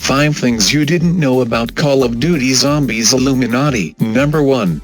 5 Things You Didn't Know About Call of Duty Zombies Illuminati. Number 1.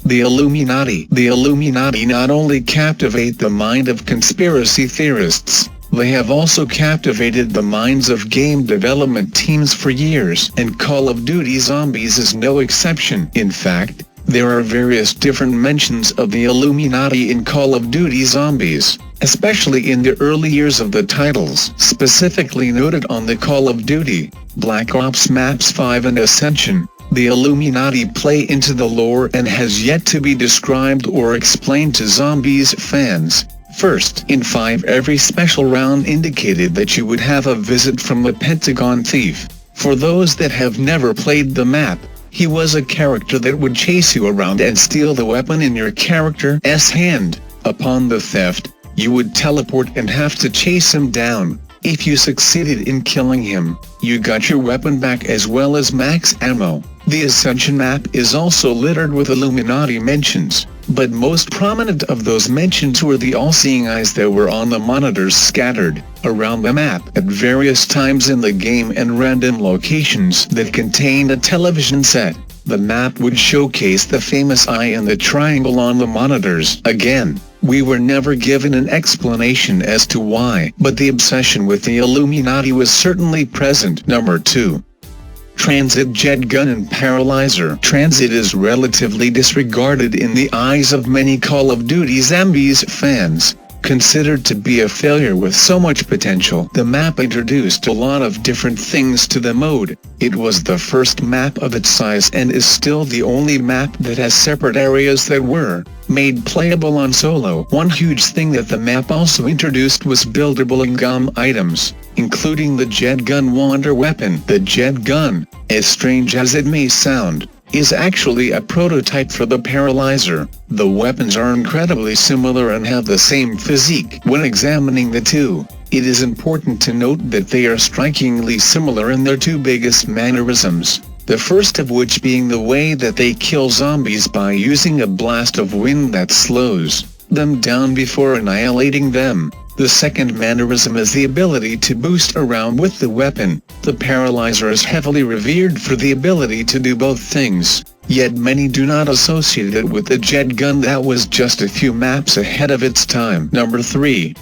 The Illuminati. The Illuminati not only captivate the mind of conspiracy theorists, they have also captivated the minds of game development teams for years, and Call of Duty Zombies is no exception. In fact, there are various different mentions of the Illuminati in Call of Duty Zombies, especially in the early years of the titles. Specifically noted on the Call of Duty Black Ops Maps 5 and Ascension, the Illuminati play into the lore and has yet to be described or explained to Zombies fans. First, in 5 every special round indicated that you would have a visit from the Pentagon Thief. For those that have never played the map, he was a character that would chase you around and steal the weapon in your character's hand. Upon the theft, you would teleport and have to chase him down. If you succeeded in killing him, you got your weapon back as well as max ammo. The Ascension map is also littered with Illuminati mentions, but most prominent of those mentions were the all-seeing eyes that were on the monitors scattered around the map at various times in the game and random locations that contained a television set. The map would showcase the famous eye and the triangle on the monitors. Again, we were never given an explanation as to why, but the obsession with the Illuminati was certainly present. Number 2. Tranzit jet gun and paralyzer. Tranzit is relatively disregarded in the eyes of many Call of Duty Zombies fans, considered to be a failure with so much potential. The map introduced a lot of different things to the mode. It was the first map of its size and is still the only map that has separate areas that were made playable on solo. One huge thing that the map also introduced was buildable in-game items, including the jet gun wonder weapon. The jet gun, as strange as it may sound, is actually a prototype for the paralyzer. The weapons are incredibly similar and have the same physique. When examining the two, it is important to note that they are strikingly similar in their two biggest mannerisms. The first of which being the way that they kill zombies by using a blast of wind that slows them down before annihilating them. The second mannerism is the ability to boost around with the weapon. The paralyzer is heavily revered for the ability to do both things, yet many do not associate it with the jet gun that was just a few maps ahead of its time. Number 3.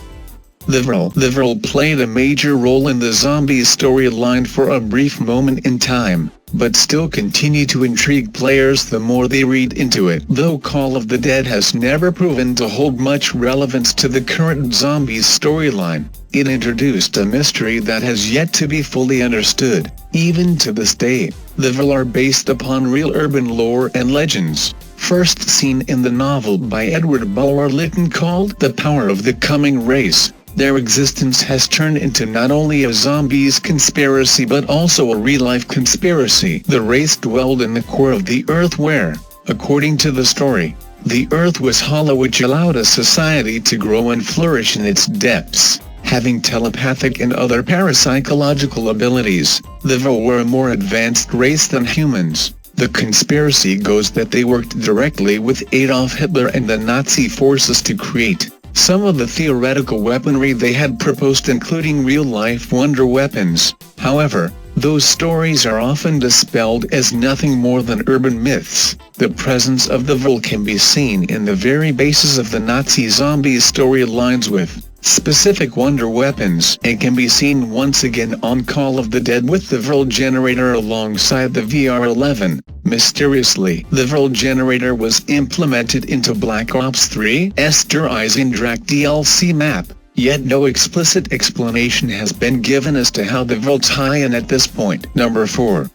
The Vole. The Vole played a major role in the Zombies storyline for a brief moment in time, but still continue to intrigue players the more they read into it. Though Call of the Dead has never proven to hold much relevance to the current Zombies storyline, it introduced a mystery that has yet to be fully understood. Even to this day, the Vole are based upon real urban lore and legends, first seen in the novel by Edward Bulwer Lytton called The Power of the Coming Race. Their existence has turned into not only a zombies conspiracy but also a real-life conspiracy. The race dwelled in the core of the Earth where, according to the story, the Earth was hollow, which allowed a society to grow and flourish in its depths. Having telepathic and other parapsychological abilities, the Vole were a more advanced race than humans. The conspiracy goes that they worked directly with Adolf Hitler and the Nazi forces to create some of the theoretical weaponry they had proposed, including real-life wonder weapons. However, those stories are often dispelled as nothing more than urban myths. The presence of the Vole can be seen in the very basis of the Nazi zombies storylines with specific wonder weapons, and can be seen once again on Call of the Dead with the Vole generator alongside the VR-11. Mysteriously, the Vole generator was implemented into Black Ops 3's Der Eisendrache DLC map, yet no explicit explanation has been given as to how the Vole tie in at this point. Number 4.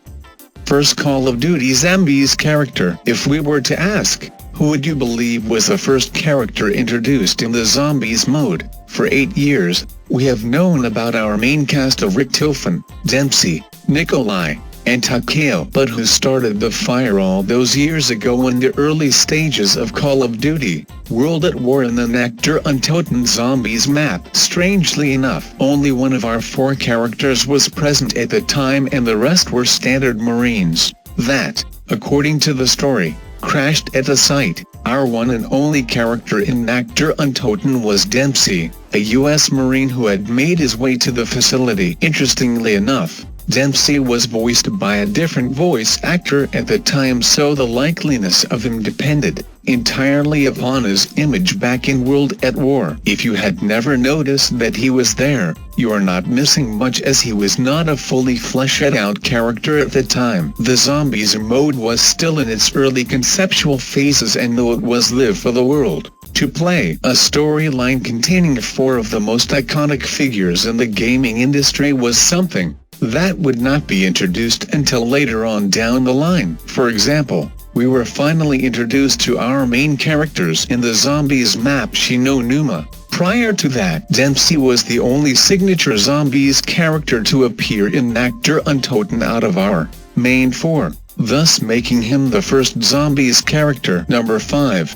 First Call of Duty Zombies character. If we were to ask, who would you believe was the first character introduced in the Zombies mode? For 8 years, we have known about our main cast of Richtofen, Dempsey, Nikolai, and Takeo, but who started the fire all those years ago in the early stages of Call of Duty World at War in the Nectar Untoten Zombies map? Strangely enough, only one of our 4 characters was present at the time and the rest were standard Marines that, according to the story, crashed at a site. Our one and only character in Nectar Untoten was Dempsey, a U.S. Marine who had made his way to the facility. Interestingly enough, Dempsey was voiced by a different voice actor at the time, so the likeliness of him depended entirely upon his image back in World at War. If you had never noticed that he was there, you are not missing much, as he was not a fully fleshed out character at the time. The Zombies mode was still in its early conceptual phases, and though it was live for the world to play, a storyline containing 4 of the most iconic figures in the gaming industry was something that would not be introduced until later on down the line. For example, we were finally introduced to our main characters in the Zombies map Shino Numa. Prior to that, Dempsey was the only signature Zombies character to appear in Actor Untoten out of our main 4, thus making him the first Zombies character. Number 5.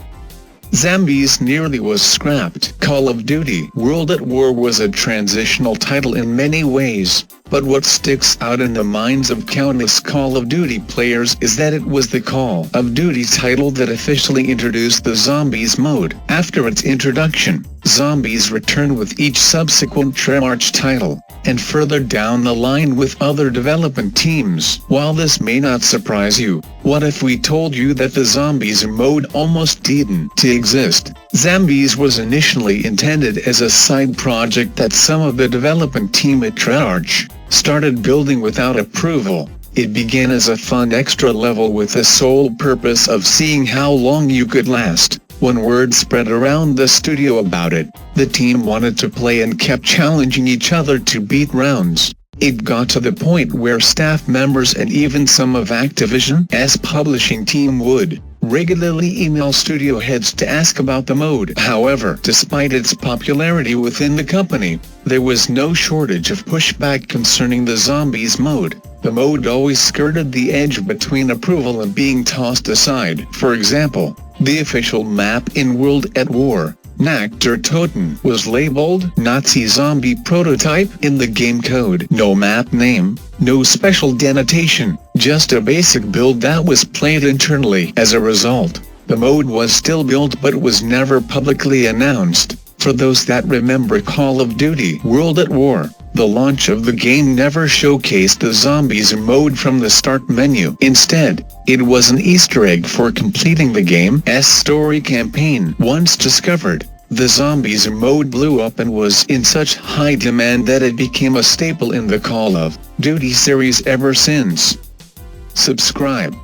Zombies nearly was scrapped. Call of Duty World at War was a transitional title in many ways, but what sticks out in the minds of countless Call of Duty players is that it was the Call of Duty title that officially introduced the Zombies mode. After its introduction, Zombies returned with each subsequent Treyarch title, and further down the line with other development teams. While this may not surprise you, what if we told you that the Zombies mode almost didn't exist? Zombies was initially intended as a side project that some of the development team at Treyarch started building without approval. It began as a fun extra level with the sole purpose of seeing how long you could last. When word spread around the studio about it, the team wanted to play and kept challenging each other to beat rounds. It got to the point where staff members and even some of Activision's publishing team would regularly email studio heads to ask about the mode. However, despite its popularity within the company, there was no shortage of pushback concerning the Zombies mode. The mode always skirted the edge between approval and being tossed aside. For example, the official map in World at War, Actor Toten, was labeled Nazi Zombie Prototype in the game code. No map name, no special denotation, just a basic build that was played internally. As a result, the mode was still built but was never publicly announced. For those that remember Call of Duty World at War, the launch of the game never showcased the Zombies mode from the start menu. Instead, it was an Easter egg for completing the game's story campaign. Once discovered, the Zombies mode blew up and was in such high demand that it became a staple in the Call of Duty series ever since. Subscribe.